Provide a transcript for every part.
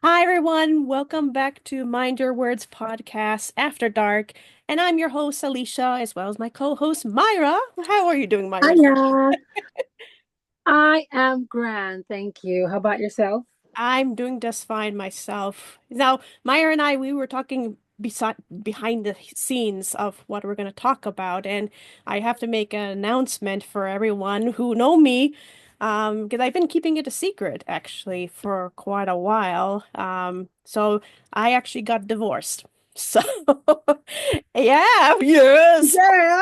Hi, everyone. Welcome back to Mind Your Words podcast After Dark. And I'm your host, Alicia, as well as my co-host, Myra. How are you doing, Myra? Hiya. I am grand, thank you. How about yourself? I'm doing just fine myself. Now, Myra and I, we were talking behind the scenes of what we're going to talk about, and I have to make an announcement for everyone who know me, because I've been keeping it a secret actually for quite a while. So I actually got divorced. So, yeah, yes, Yeah.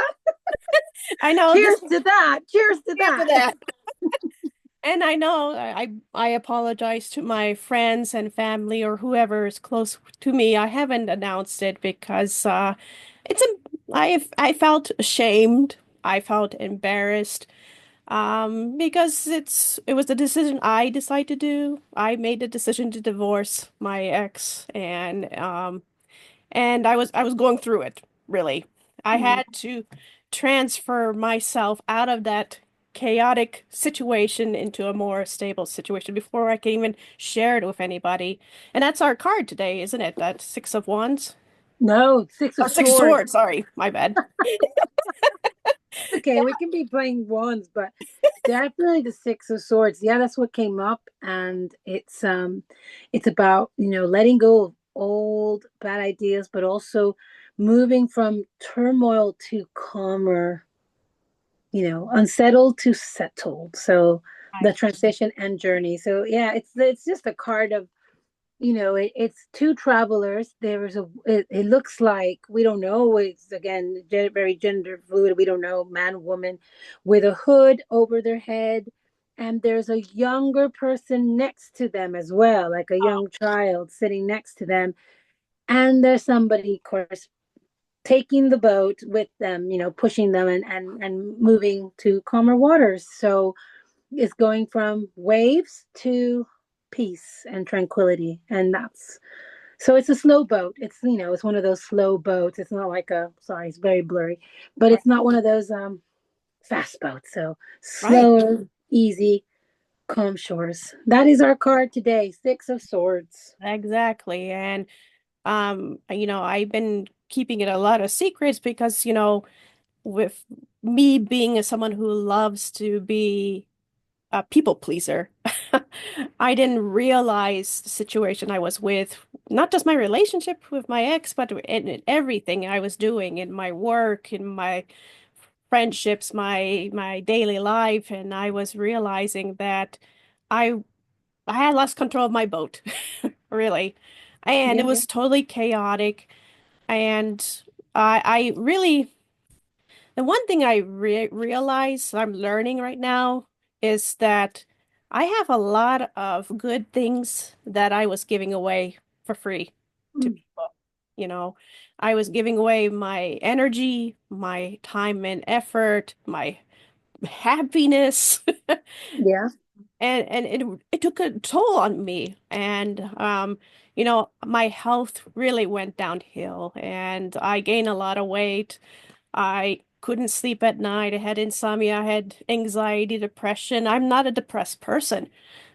I know this. Cheers to that. Cheers to After that. that. And I know I apologize to my friends and family or whoever is close to me. I haven't announced it because it's a I felt ashamed. I felt embarrassed because it was the decision I decided to do. I made the decision to divorce my ex and I was going through it, really. I Mm. had to transfer myself out of that chaotic situation into a more stable situation before I can even share it with anybody. And that's our card today, isn't it? That Six of Wands? No, Six Oh, of Six of Swords. Swords, sorry, my bad. Okay, we can be playing wands, but definitely the Six of Swords. Yeah, that's what came up, and it's about letting go of old bad ideas, but also moving from turmoil to calmer, unsettled to settled. So the Right. transition and journey. So yeah, it's just a card of it's two travelers. There is it looks like, we don't know, it's again very gender fluid, we don't know, man, woman, with a hood over their head, and there's a younger person next to them as well, like a young child sitting next to them, and there's somebody, of course, taking the boat with them, pushing them and moving to calmer waters. So it's going from waves to peace and tranquility. And that's so it's a slow boat. It's one of those slow boats. It's not like a, sorry, it's very blurry, but Right. it's not one of those fast boats. So Right. slower, easy, calm shores. That is our card today. Six of Swords. Exactly. And I've been keeping it a lot of secrets because, with me being someone who loves to be a people pleaser. I didn't realize the situation I was with, not just my relationship with my ex, but in everything I was doing in my work, in my friendships, my daily life, and I was realizing that I I had lost control of my boat, really. And it Yeah. was totally chaotic. And I really the one thing I realize I'm learning right now is that I have a lot of good things that I was giving away for free to Mm. people. You know, I was giving away my energy, my time and effort, my happiness, Yeah. and it took a toll on me. And my health really went downhill, and I gained a lot of weight. I couldn't sleep at night. I had insomnia. I had anxiety, depression. I'm not a depressed person,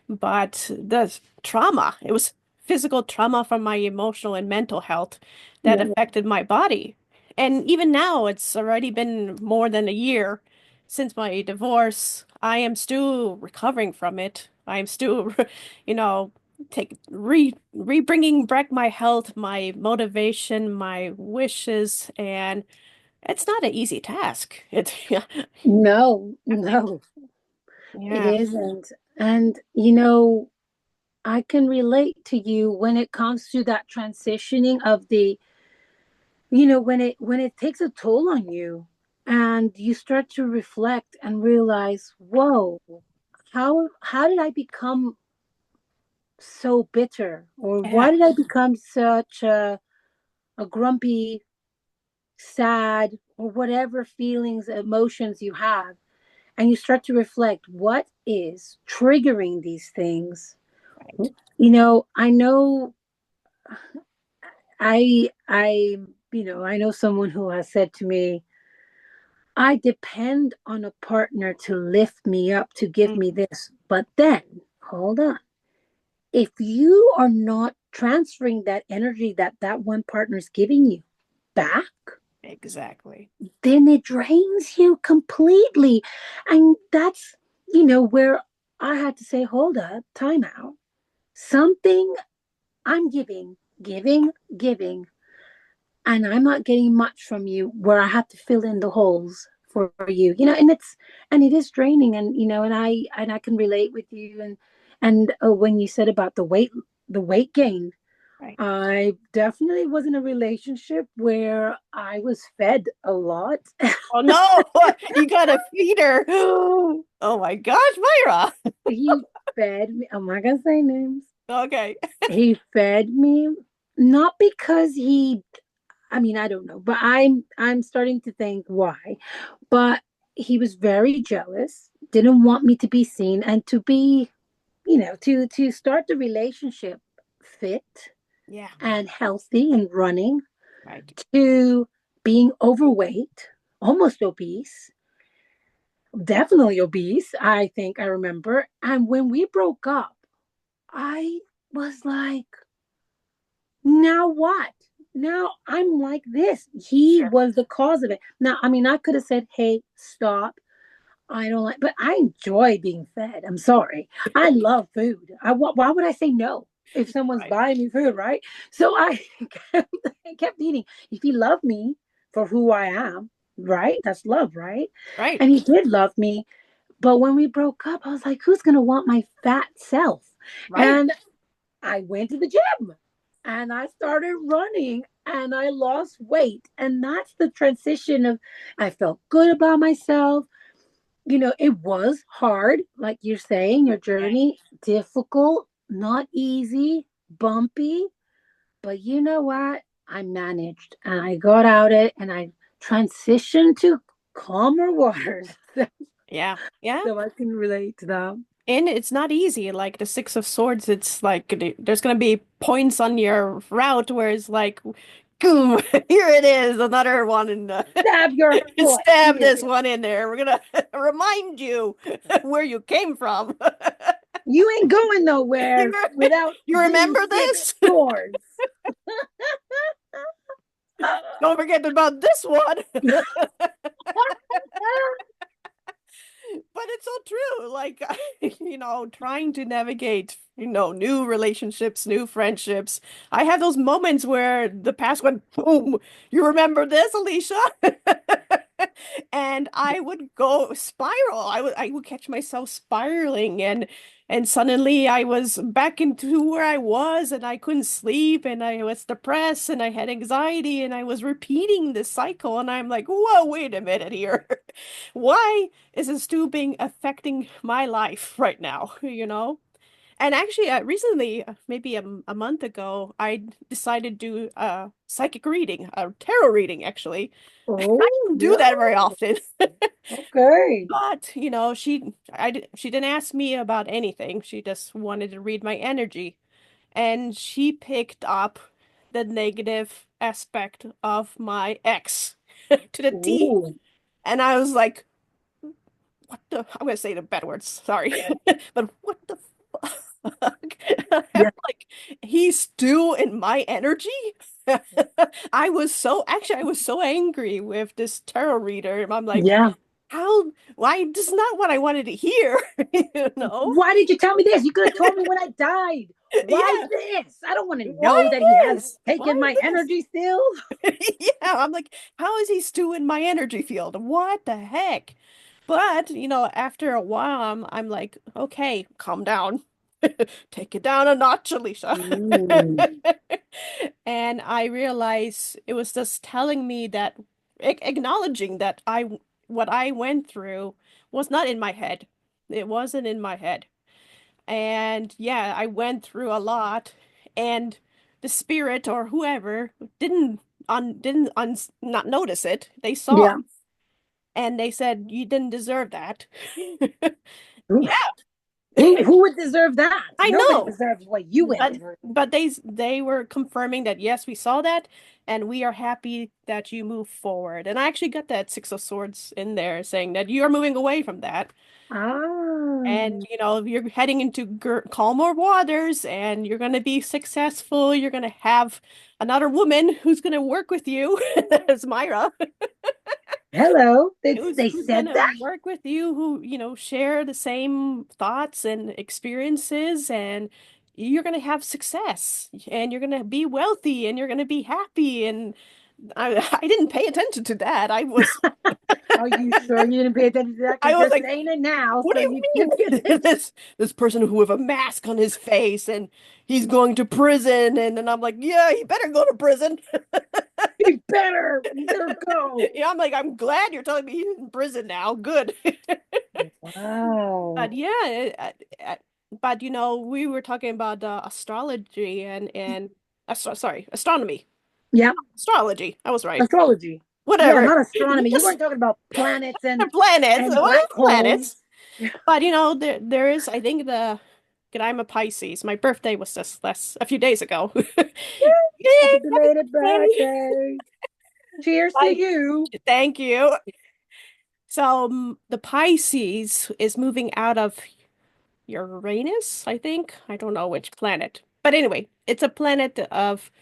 but the trauma, it was physical trauma from my emotional and mental health that Yeah. affected my body. And even now, it's already been more than a year since my divorce. I am still recovering from it. I'm still, you know, take re bringing back my health, my motivation, my wishes, and it's not an easy task. It's yeah, No, no, it yeah, isn't. And I can relate to you when it comes to that transitioning of the, when it takes a toll on you, and you start to reflect and realize, whoa, how did I become so bitter, or yeah, why did I become such a grumpy, sad, or whatever feelings, emotions you have, and you start to reflect what is triggering these things. right. I know, I I know someone who has said to me, I depend on a partner to lift me up, to give me Mm, this. But then, hold on. if you are not transferring that energy that that one partner is giving you back, Exactly. then it drains you completely. And that's, where I had to say, hold up, time out. Something I'm giving, and I'm not getting much from you where I have to fill in the holes for you, and it is draining. And, and I can relate with you. And when you said about the weight gain, Right. I definitely was in a relationship where I was fed a lot. Oh no, you got a feeder. Oh my gosh, Myra. He fed me. I'm not gonna say names. Okay. He fed me not because I mean, I don't know, but I'm starting to think why. But he was very jealous, didn't want me to be seen and to be, to start the relationship fit Yeah. and healthy and running, Right. to being overweight, almost obese, definitely obese, I think I remember. And when we broke up, I was like, now what? Now I'm like this. He Sure. was the cause of it. Now, I mean, I could have said, hey, stop. I don't like, but I enjoy being fed. I'm sorry. I love food. Why would I say no if someone's Right. buying me food, right? So kept, I kept eating. If he loved me for who I am, right? That's love, right? Right. And he did love me. But when we broke up, I was like, who's going to want my fat self? Right. And I went to the gym and I started running and I lost weight. And that's the transition of I felt good about myself. It was hard, like you're saying, your Yeah. journey, difficult, not easy, bumpy. But you know what? I managed and I got out it and I transitioned to calmer waters. Yeah. Yeah. So I can relate to that. And it's not easy. Like the Six of Swords, it's like there's gonna be points on your route where it's like, boom, here it is, another one in the Stab your foot. stab Here. this one in there. We're gonna remind you where you came from. You ain't going nowhere You without you these remember six this? swords. Don't forget about this one. But it's so true. Like, trying to navigate, new relationships, new friendships. I have those moments where the past went boom. You remember this, Alicia? And I would go spiral. I would catch myself spiraling and suddenly I was back into where I was and I couldn't sleep and I was depressed and I had anxiety and I was repeating this cycle and I'm like, whoa, wait a minute here. Why is this tubing affecting my life right now, And actually, recently, maybe a month ago, I decided to do a psychic reading, a tarot reading, actually. I Oh, don't do yeah. that very often. Okay. But, she didn't ask me about anything. She just wanted to read my energy. And she picked up the negative aspect of my ex to the T. Ooh. And I was like, what the, I'm gonna say the bad words, sorry. But what the fuck? I'm Yeah. like, he's still in my energy? I was so angry with this tarot reader. I'm like, Yeah. why? This is not what I wanted to hear, you know? Why did you tell me this? You could have told me when I died. Why Yeah, this? I don't want to know why that he has this? taken Why my this? energy still. Yeah, I'm like, how is he still in my energy field? What the heck? But, after a while, I'm like, okay, calm down. Take it down a notch, Alicia. Ooh. And I realized it was just telling me that, acknowledging that what I went through was not in my head. It wasn't in my head. And yeah, I went through a lot, and the spirit or whoever didn't not notice it. They saw Yeah. it, and they said you didn't deserve that. Oof. Yeah, Who would deserve that? I Nobody know. deserves what you went through. But they were confirming that yes, we saw that, and we are happy that you move forward. And I actually got that Six of Swords in there saying that you are moving away from that. And Ah, you're heading into calmer waters, and you're going to be successful. You're going to have another woman who's going to work with you, as Myra, hello. who's They who's going said to that. work with you, who, share the same thoughts and experiences, and you're going to have success, and you're going to be wealthy, and you're going to be happy. And I didn't pay attention to that. Are you sure you didn't pay attention to that? I Because was you're like, saying it now, what so do you you should pay mean? attention. This person who with a mask on his face, and he's going to prison, and then I'm like, yeah, he better go to prison. You better go. Yeah, I'm like, I'm glad you're telling me he's in prison now. Good. Wow. But yeah, but we were talking about astrology and sorry, astronomy, Yeah, astrology. I was right. astrology. Yeah, Whatever. not astronomy. You Just weren't talking about planets planets. and Well, black holes. planets. But there is, I think, I'm a Pisces. My birthday was just a few days ago. Happy Yay, happy belated birthday. birthday. Cheers to Like, you. thank you. So the Pisces is moving out of Uranus, I think. I don't know which planet. But anyway, it's a planet of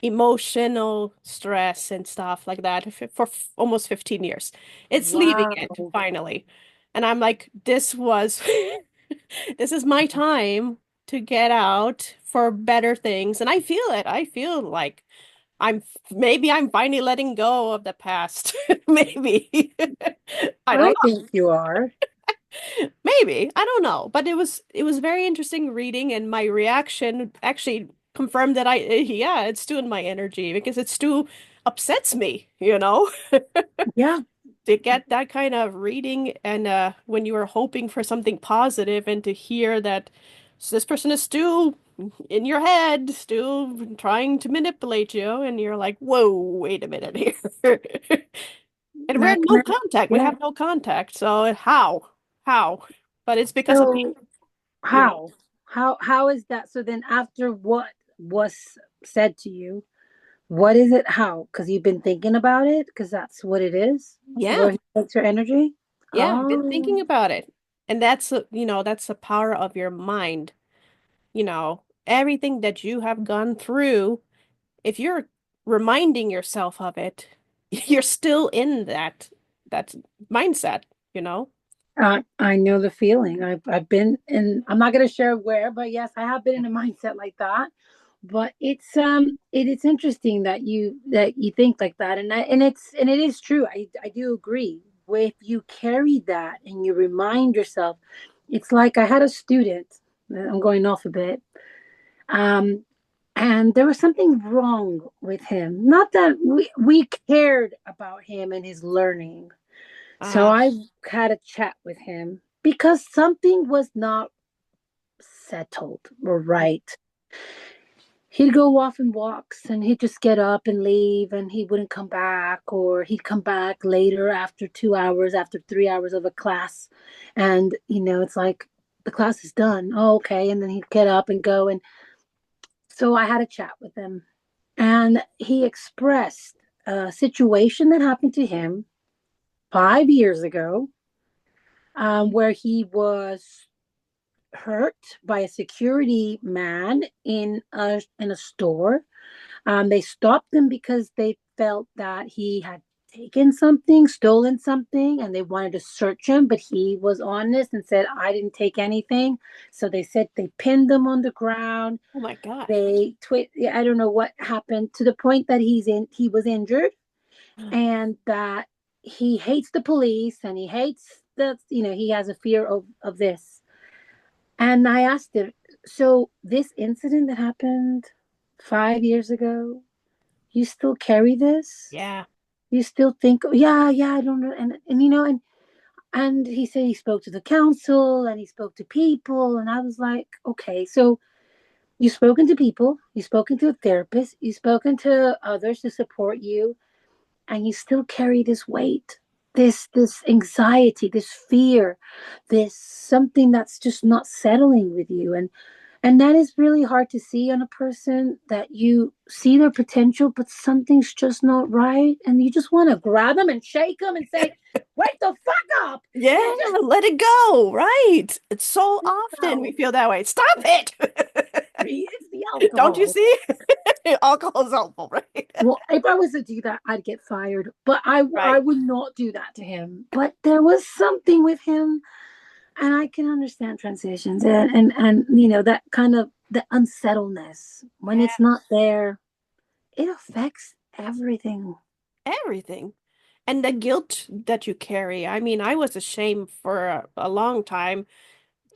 emotional stress and stuff like that for almost 15 years. It's leaving it Wow. finally. And I'm like, this is my time to get out for better things. And I feel it. I feel like maybe I'm finally letting go of the past. Maybe. I don't I think you are. Maybe. I don't know. But it was very interesting reading, and my reaction actually confirmed that yeah, it's still in my energy because it still upsets me, Yeah. to get that kind of reading, and when you are hoping for something positive, and to hear that this person is still in your head, still trying to manipulate you, and you're like, whoa, wait a minute here. And we're in That no kind of, contact. We yeah. have no contact. So how? How? But it's because of me, So you know. how is that? So then after what was said to you, what is it? How? Because you've been thinking about it? Because that's what it is, Yeah. where he takes your energy? Yeah, I've been Oh, thinking about it. And that's the power of your mind. Everything that you have gone through, if you're reminding yourself of it, you're still in that mindset, you know? I know the feeling. I've been in. I'm not going to share where, but yes, I have been in a mindset like that. But it's interesting that you think like that, and it is true. I do agree. If you carry that and you remind yourself, it's like I had a student. I'm going off a bit. Um, and there was something wrong with him. Not that we cared about him and his learning, so Uh, I had a chat with him because something was not settled or right. He'd go off and walks and he'd just get up and leave and he wouldn't come back, or he'd come back later after 2 hours, after 3 hours of a class. And, it's like the class is done. Oh, okay. And then he'd get up and go. And so I had a chat with him and he expressed a situation that happened to him 5 years ago, where he was hurt by a security man in a store. They stopped him because they felt that he had taken something, stolen something, and they wanted to search him. But he was honest and said, "I didn't take anything." So they said they pinned him on the ground. oh my gosh. I don't know what happened, to the point that he was injured, and that he hates the police and he hates he has a fear of this. And I asked him, so this incident that happened 5 years ago, you still carry this? Yeah. You still think, oh, yeah, yeah, I don't know. And he said he spoke to the council and he spoke to people. And I was like, okay, so you've spoken to people, you've spoken to a therapist, you've spoken to others to support you, and you still carry this weight this anxiety, this fear, this something that's just not settling with you. And that is really hard to see on a person, that you see their potential, but something's just not right. And you just want to grab them and shake them and say, wake the fuck up. Yeah, You just let it go. Right. It's so often we know. feel that way. Stop it. It's the Don't you alcohol. see? Alcohol is helpful, right? Well, if I was to do that, I'd get fired. But I Right. would not do that to him. But there was something with him, and I can understand transitions and that kind of the unsettledness when Yeah, it's not there, it affects everything. everything. And the guilt that you carry. I mean, I was ashamed for a long time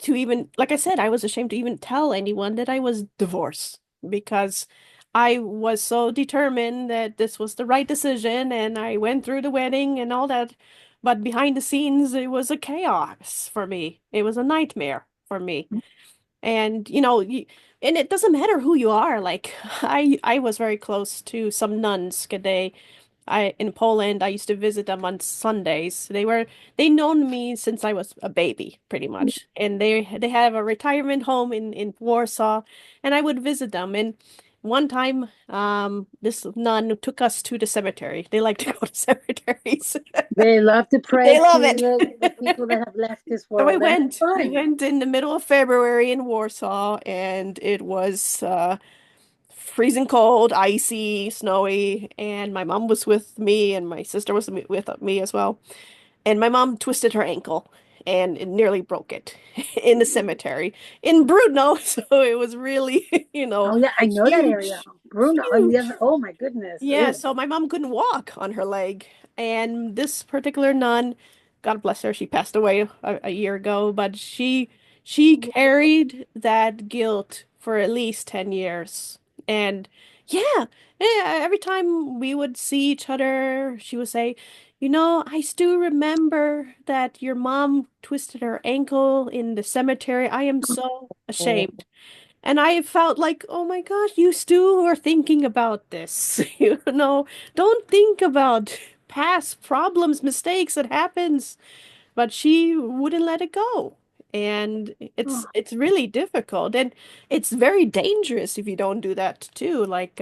to even, like I said, I was ashamed to even tell anyone that I was divorced because I was so determined that this was the right decision and I went through the wedding and all that. But behind the scenes, it was a chaos for me. It was a nightmare for me. And and it doesn't matter who you are. Like I was very close to some nuns. I in Poland, I used to visit them on Sundays. They known me since I was a baby, pretty much. And they have a retirement home in Warsaw, and I would visit them. And one time, this nun took us to the cemetery. They like to go to cemeteries. They love to pray They love to it. the people that have left this So we world, and it's went. We fun. went in the middle of February in Warsaw, and it was freezing cold, icy, snowy, and my mom was with me, and my sister was with me as well. And my mom twisted her ankle and it nearly broke it in the cemetery in Brudno. So it was really, Oh yeah, I know that area. huge, Bruno. Oh, huge. oh my goodness. Yeah, Ooh. so my mom couldn't walk on her leg. And this particular nun, God bless her, she passed away a year ago, but she carried that guilt for at least 10 years. And yeah, every time we would see each other, she would say, I still remember that your mom twisted her ankle in the cemetery. I am so Oh, ashamed. And I felt like, oh my gosh, you still are thinking about this. Don't think about past problems, mistakes that happens. But she wouldn't let it go. And it's oh, it's really difficult. And it's very dangerous if you don't do that too. Like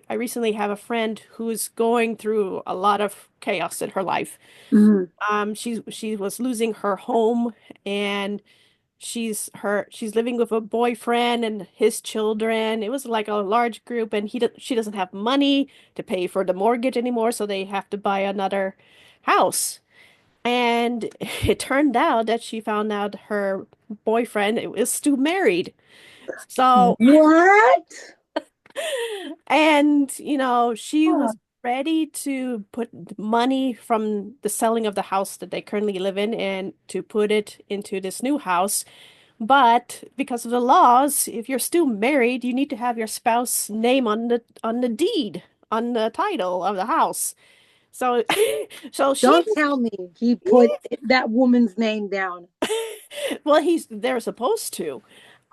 I recently have a friend who's going through a lot of chaos in her life. mm. She was losing her home and she's living with a boyfriend and his children. It was like a large group, and she doesn't have money to pay for the mortgage anymore, so they have to buy another house. And it turned out that she found out her boyfriend is still married. So, What? and she Oh, was ready to put money from the selling of the house that they currently live in and to put it into this new house. But because of the laws, if you're still married, you need to have your spouse name on the deed, on the title of the house. So so she don't tell me he put that woman's name down. well, they're supposed to.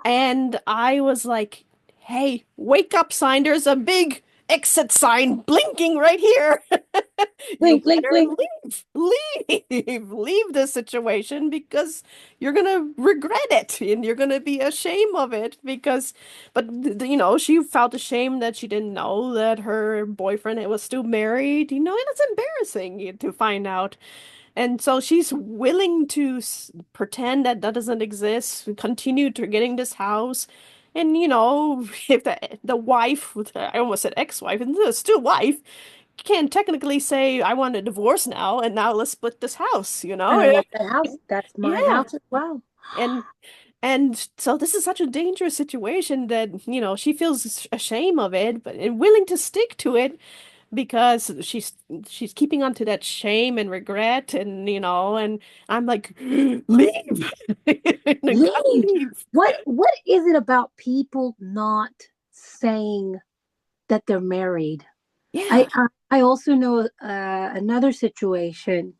And I was like, "Hey, wake up sign. There's a big exit sign blinking right here. You Blink, blink, better blink. leave this situation because you're gonna regret it and you're gonna be ashamed of it because, but she felt ashamed that she didn't know that her boyfriend was still married. And it's embarrassing to find out. And so she's willing to pretend that that doesn't exist, continue to getting this house. And if the wife, I almost said ex-wife, and the still wife, can technically say, I want a divorce now, and now let's split this house, And I want that house. That's my Yeah. house as well. And and so this is such a dangerous situation that, she feels ashamed of it, but and willing to stick to it because she's keeping on to that shame and regret and I'm like, leave. You gotta Leave. leave. What is it about people not saying that they're married? Yeah, I also know another situation.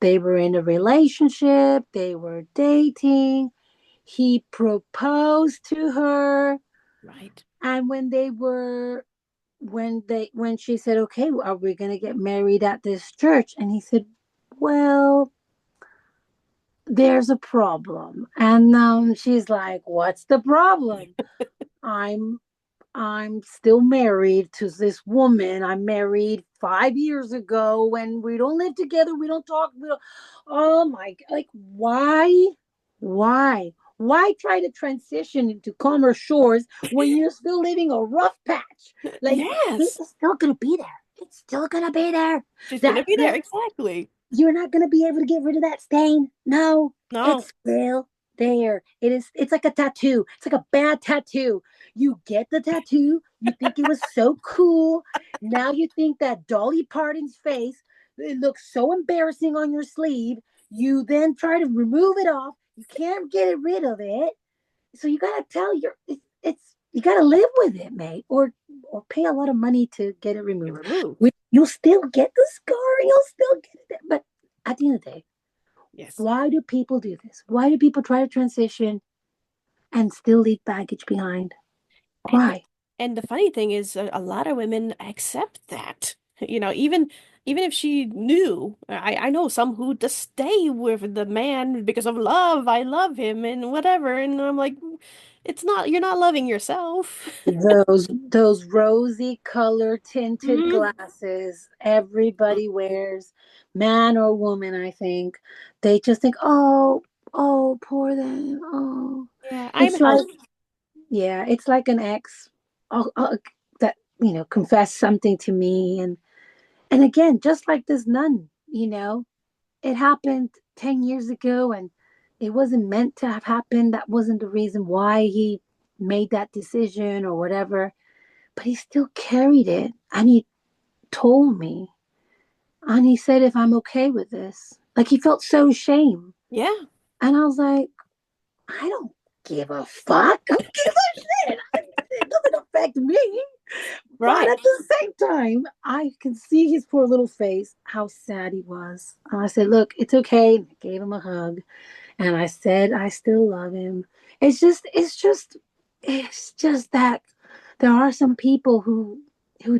They were in a relationship, they were dating. He proposed to her, right. and when she said, "Okay, are we going to get married at this church?" And he said, well, there's a problem. And she's like, what's the problem? I'm I'm still married to this woman. I'm married 5 years ago, and we don't live together. We don't talk. We don't, oh my, like, why? Why? Why try to transition into calmer shores when you're still living a rough patch? Like, Yes, it's still gonna be there. It's still gonna be there. she's gonna That be there. that Exactly. you're not going to be able to get rid of that stain. No, No. it's still there. It is. It's like a tattoo. It's like a bad tattoo. You get the tattoo. You think it was so cool. Now you think that Dolly Parton's face, it looks so embarrassing on your sleeve. You then try to remove it off. You can't get rid of it. So you got to tell your it's you got to live with it, mate, or pay a lot of money to get it Get removed. removed. You'll still get the scar, you'll still get it, but at the end of the day, Yes. why do people do this? Why do people try to transition and still leave baggage behind? And Why? and the funny thing is, a lot of women accept that. Even if she knew, I know some who just stay with the man because of love. I love him and whatever. And I'm like, it's not, you're not loving yourself. Those rosy color tinted Mhm. glasses everybody wears, man or woman, I think. They just think, oh, oh, poor them. Oh. Yeah, I'm It's like, healthy. yeah, it's like an ex that, confessed something to me. And again, just like this nun, it happened 10 years ago and it wasn't meant to have happened. That wasn't the reason why he made that decision or whatever. But he still carried it and he told me. And he said, if I'm okay with this, like he felt so ashamed. Yeah, And I was like, I don't give a fuck. Who gives a shit? It doesn't affect me. But right. at the same time, I can see his poor little face, how sad he was. And I said, look, it's okay. I gave him a hug. And I said, I still love him. It's just that there are some people who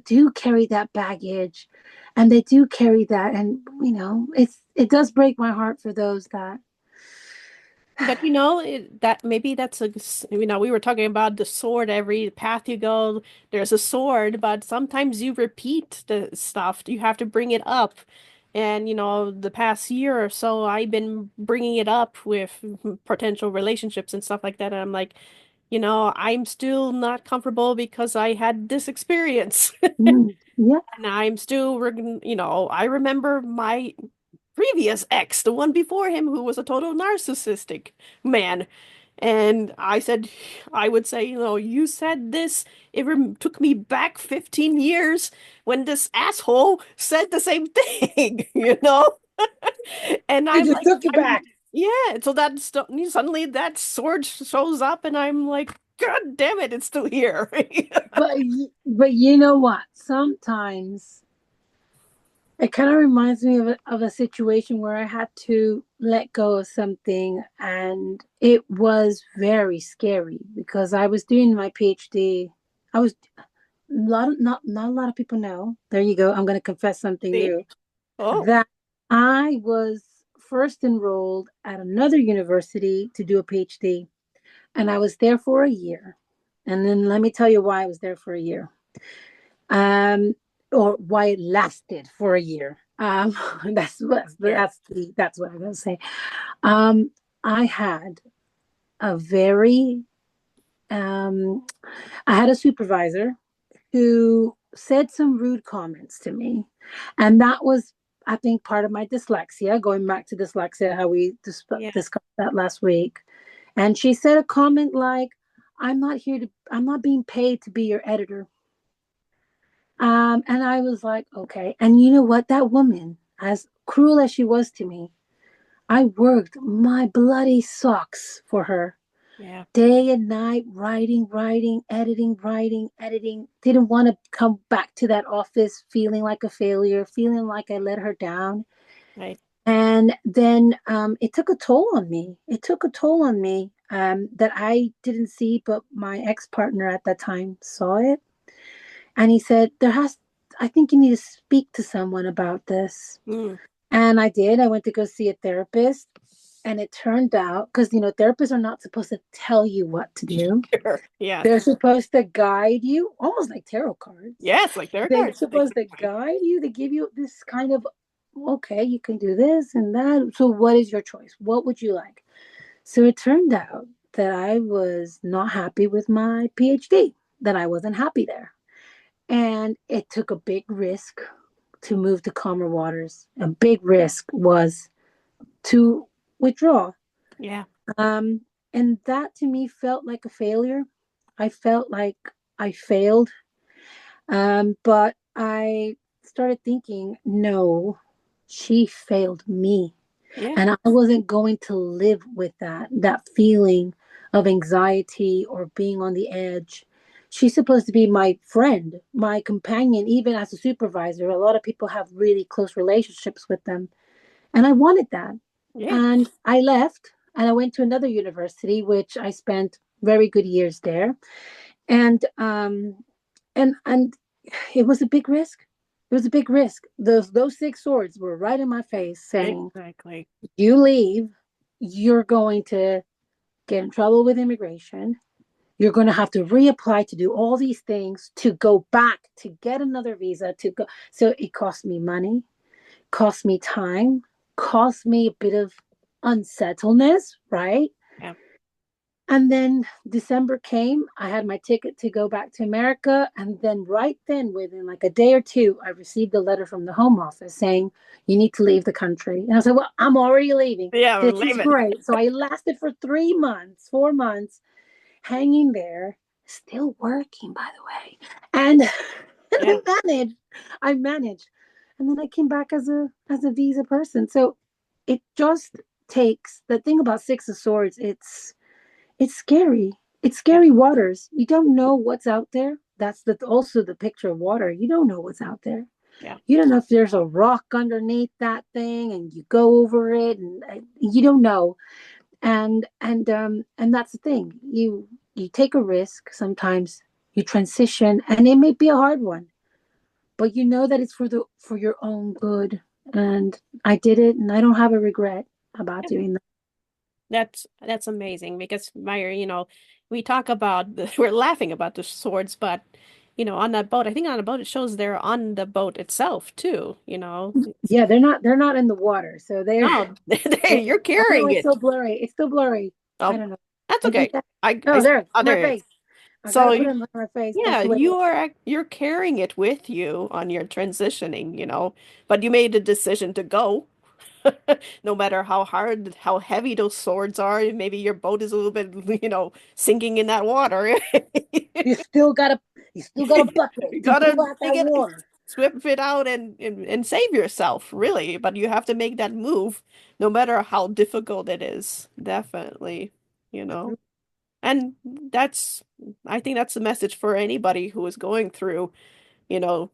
do carry that baggage and they do carry that. And, it does break my heart for those that, But that maybe that's we were talking about the sword. Every path you go, there's a sword, but sometimes you repeat the stuff. You have to bring it up. And, the past year or so, I've been bringing it up with potential relationships and stuff like that. And I'm like, I'm still not comfortable because I had this experience. yeah. And I'm still, I remember my previous ex, the one before him, who was a total narcissistic man. And I would say, you said this. It rem took me back 15 years when this asshole said the same thing, you know? And I I'm just like, took it back. yeah. So suddenly that sword shows up, and I'm like, God damn it, it's still here. But you know what? Sometimes it kind of reminds me of a situation where I had to let go of something, and it was very scary because I was doing my PhD. I was a lot of, not a lot of people know. There you go. I'm going to confess something See? new, Oh, that I was first enrolled at another university to do a PhD, and I was there for a year. And then let me tell you why I was there for a year. um, or why it lasted for a year. yeah, That's what I'm gonna say. Um, I had a very um, I had a supervisor who said some rude comments to me, and that was, I think, part of my dyslexia. Going back to dyslexia, how we yeah, discussed that last week, and she said a comment like, I'm not being paid to be your editor." And I was like, okay. And you know what? That woman, as cruel as she was to me, I worked my bloody socks for her yeah, day and night, writing, editing. Didn't want to come back to that office feeling like a failure, feeling like I let her down. right. And then it took a toll on me. It took a toll on me that I didn't see, but my ex partner at that time saw it. And he said, I think you need to speak to someone about this. Mm. And I did. I went to go see a therapist. And it turned out, because, therapists are not supposed to tell you what to do. Sure. Yes. They're supposed to guide you, almost like tarot cards. Yes, like their They're cards. supposed to Exactly. guide you. They give you this kind of, okay, you can do this and that. So, what is your choice? What would you like? So, it turned out that I was not happy with my PhD, that I wasn't happy there. And it took a big risk to move to calmer waters. A big risk was to withdraw. Yeah. Um, and that to me felt like a failure. I felt like I failed. But I started thinking, no, she failed me. Yeah. And I wasn't going to live with that feeling of anxiety or being on the edge. She's supposed to be my friend, my companion, even as a supervisor. A lot of people have really close relationships with them. And I wanted that. Yeah. And I left and I went to another university, which I spent very good years there. And it was a big risk. It was a big risk. Those six swords were right in my face saying, Exactly. you leave, you're going to get in trouble with immigration. You're going to have to reapply to do all these things to go back to get another visa to go. So it cost me money, cost me time, cost me a bit of unsettledness, right? Yeah. And then December came. I had my ticket to go back to America. And then, right then, within like a day or two, I received a letter from the Home Office saying, you need to leave the country. And I said, well, I'm already leaving. Yeah, we're This is leaving. great. So I lasted for 3 months, 4 months, hanging there, still working, by the way. And Yeah. I managed. I managed. And then I came back as a visa person. So it just takes the thing about Six of Swords, it's scary. It's Yeah. scary waters. You don't know what's out there. That's also the picture of water. You don't know what's out there. Yeah. You don't know if there's a rock underneath that thing, and you go over it, and you don't know. And that's the thing. You take a risk sometimes. You transition, and it may be a hard one, but you know that it's for your own good. And I did it, and I don't have a regret about Yeah. doing that. That's amazing because Meyer, we talk about we're laughing about the swords, but on that boat, I think on the boat it shows they're on the boat itself too, Yeah, they're not in the water, so they're. No, Yeah, you're I know carrying it's so it. blurry. It's still blurry. I Oh, don't know. that's I think okay. that. I Oh, see. there, Oh, on my there it is. face. I So gotta put it on my face. That's yeah, the way it is. you're carrying it with you on your transitioning, but you made a decision to go. No matter how hard, how heavy those swords are, maybe your boat is a little bit, sinking in that water. You still gotta, you still got a bucket You to pull gotta out take that it, water. swim it out and save yourself, really. But you have to make that move, no matter how difficult it is. Definitely, you know. And that's, I think that's the message for anybody who is going through, you know,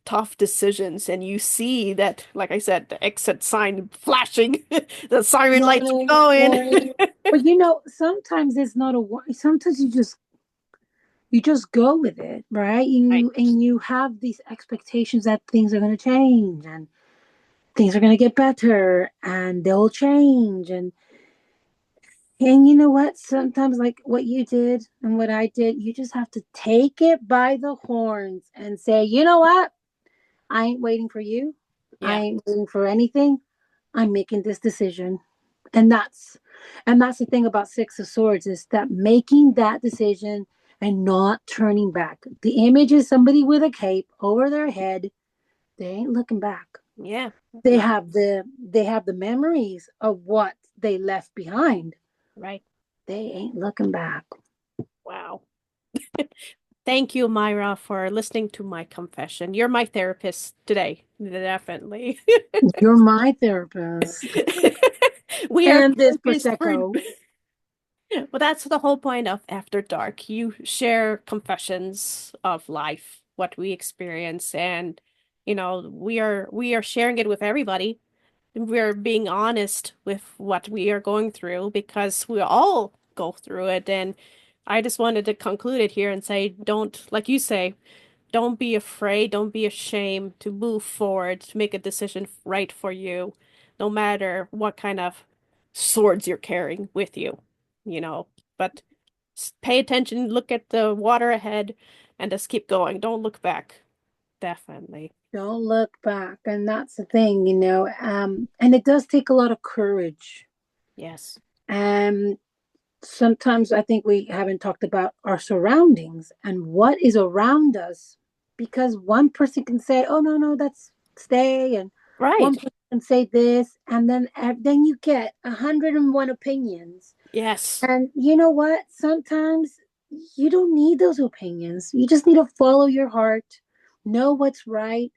tough decisions. And you see that, like I said, the exit sign flashing, the siren lights are Warning, going. warning. But sometimes it's not a warning. Sometimes you just go with it, right? Right. And you have these expectations that things are going to change and things are going to get better and they'll change and you know what? Sometimes, like what you did and what I did, you just have to take it by the horns and say, you know what? I ain't waiting for you. I Yeah. ain't waiting for anything. I'm making this decision. And that's the thing about Six of Swords is that making that decision and not turning back. The image is somebody with a cape over their head. They ain't looking back. Yeah. They No. have the memories of what they left behind. Right. They ain't looking back. Wow. Thank you, Myra, for listening to my confession. You're my therapist today. Definitely. You're my therapist. We are And this therapist for Prosecco. well, that's the whole point of After Dark. You share confessions of life, what we experience, and we are sharing it with everybody. We're being honest with what we are going through because we all go through it. And I just wanted to conclude it here and say, don't, like you say, Don't be afraid, don't be ashamed to move forward, to make a decision right for you, no matter what kind of swords you're carrying with you, you know. But pay attention, look at the water ahead, and just keep going. Don't look back. Definitely. Don't look back. And that's the thing, and it does take a lot of courage. Yes. And sometimes I think we haven't talked about our surroundings and what is around us, because one person can say, "Oh no, that's stay," and one Right. person can say this, and then you get 101 opinions. Yes. And you know what? Sometimes you don't need those opinions. You just need to follow your heart, know what's right,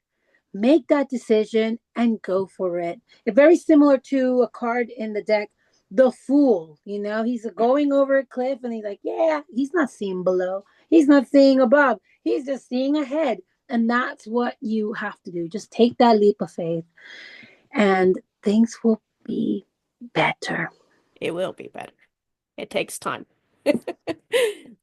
make that decision and go for it. It's very similar to a card in the deck, the fool. He's going over a cliff and he's like, yeah, he's not seeing below, he's not seeing above, he's just seeing ahead. And that's what you have to do. Just take that leap of faith and things will be better. It will be better. It takes time.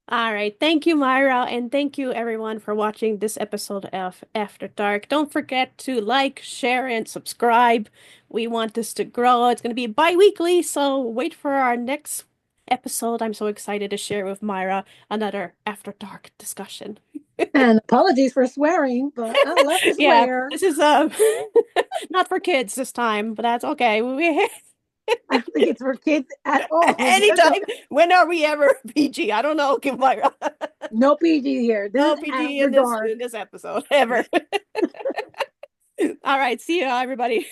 All right. Thank you, Myra. And thank you, everyone, for watching this episode of After Dark. Don't forget to like, share, and subscribe. We want this to grow. It's going to be bi-weekly, so wait for our next episode. I'm so excited to share with Myra another After Dark discussion. And apologies for swearing, but I love to Yeah, swear. this is not for kids this time, but that's okay. I don't think it's for kids at all. Anytime. When are we ever PG? I don't know, Myra. No PG here. This No is PG after in this dark. episode ever. All right, see you, everybody.